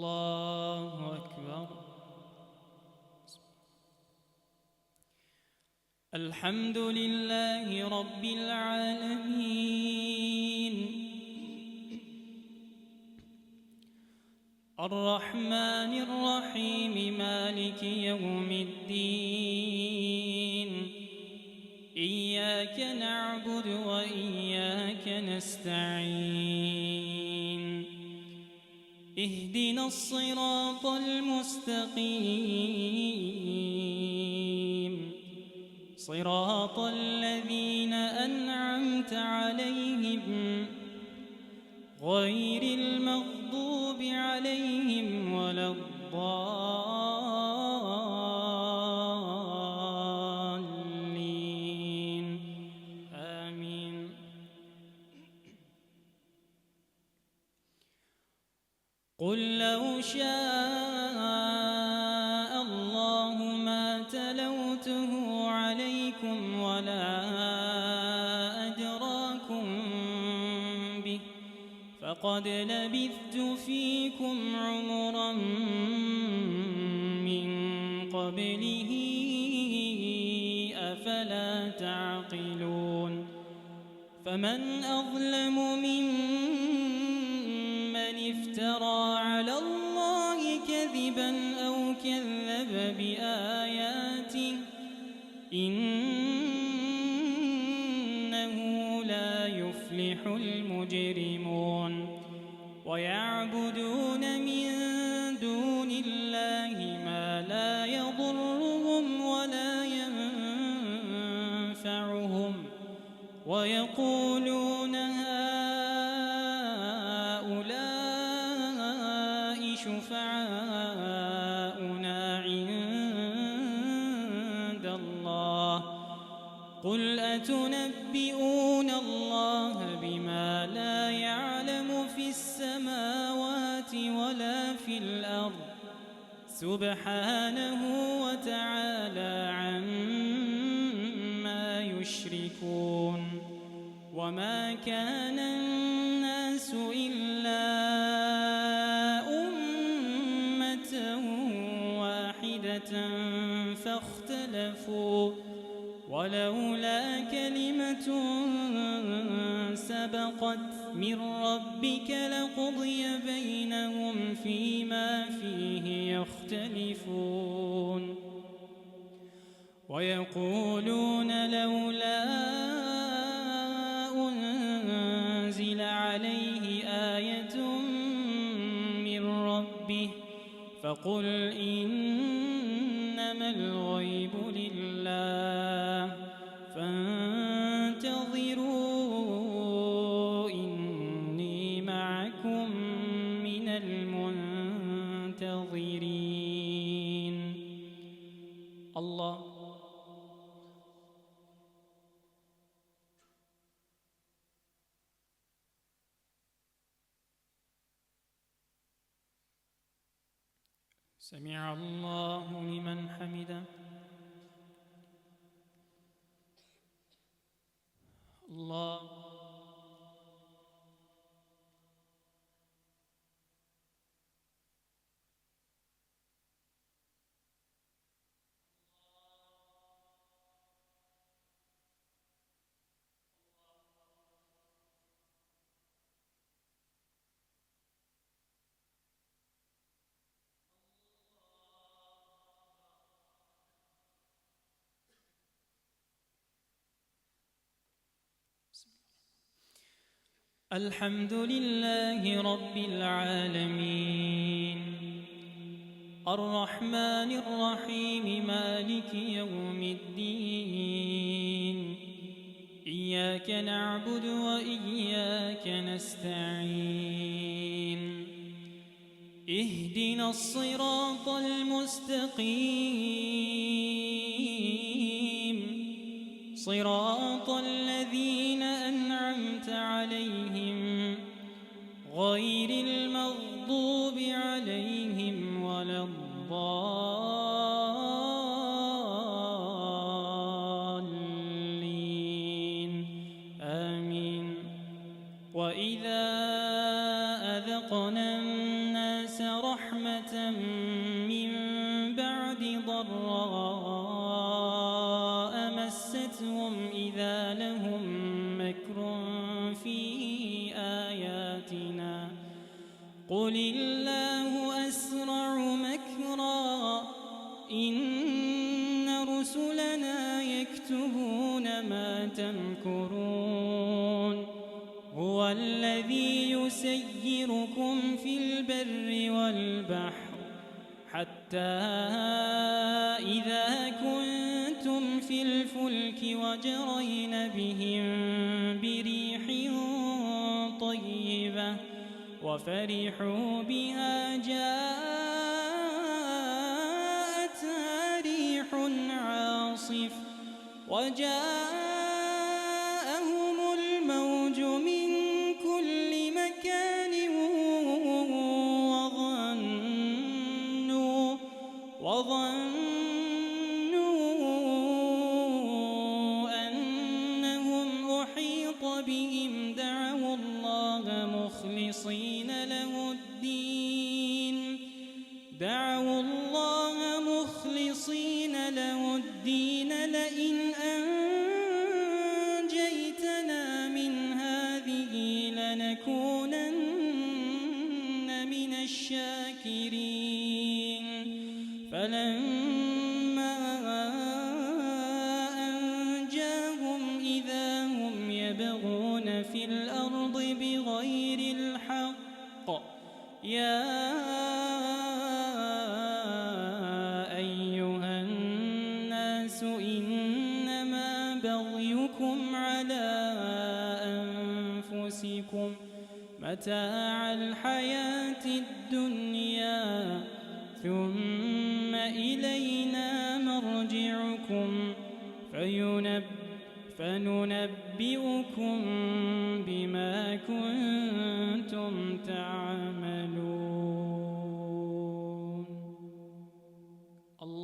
الله أكبر. الحمد لله رب العالمين الرحمن الرحيم مالك يوم الدين إياك نعبد وإياك نستعين اهدنا الصراط المستقيم صراط الذين أنعمت عليهم غير المغضوب عليهم ولا الضالين آمين. قل لو شاء الله ما تلوته عليكم ولا أدراكم به فقد لبثت فيكم عمرا من قبله أفلا تعقلون. فمن أظلم ممن افترى على الله كذبا أو كذب بآياته إنه لا يفلح المجرمون. ويعبدون من دون الله ما لا يضرهم ولا ينفعهم ويقولون هؤلاء شفعاؤنا عند الله قل أتنبئون الله بما لا يعلم في السماوات ولا في الأرض سبحانه وتعالى عما يشركون. وما كان الناس إلا أمة واحدة فاختلفوا ولولا كلمة سبقت من ربك لقضي بينهم فيما فيه يختلفون. ويقولون لولا أنزل عليه آية من ربه فقل إنما الغيب لله فانتظروا إني معكم من المنتظرين. الله سمع الله لمن حمده. الله الحمد لله رب العالمين الرحمن الرحيم مالك يوم الدين إياك نعبد وإياك نستعين اهدنا الصراط المستقيم صراط الذين أنعمت عليهم غير المغضوب عليهم ولا الضالين آمين. وإذا أذقنا الناس رحمة رحمة من بعد ضراء مستهم إذا لهم مكر في آياتنا قل الله أسرع مكرا إن رسلنا يكتبون ما تمكرون هو الذي يسيركم في البر والبحر حتى إذا كنتم في الفلك وجرين بهم بريح طيبة وفرحوا بها جاءتها ريح عاصف وجاءهم الموج من كل مكان وظنوا أنهم أحيط بهم دعوا الله مخلصين له الدين لئن أنجيتنا من هذه لنكونن من الشاكرين فلما أنجاهم إذا هم يبغون في الأرض بغير الحق يا أيها الناس إنما بغيكم على أنفسكم متاع الحياة الدنيا ثم إلينا مرجعكم فننبئكم بما كنتم تعملون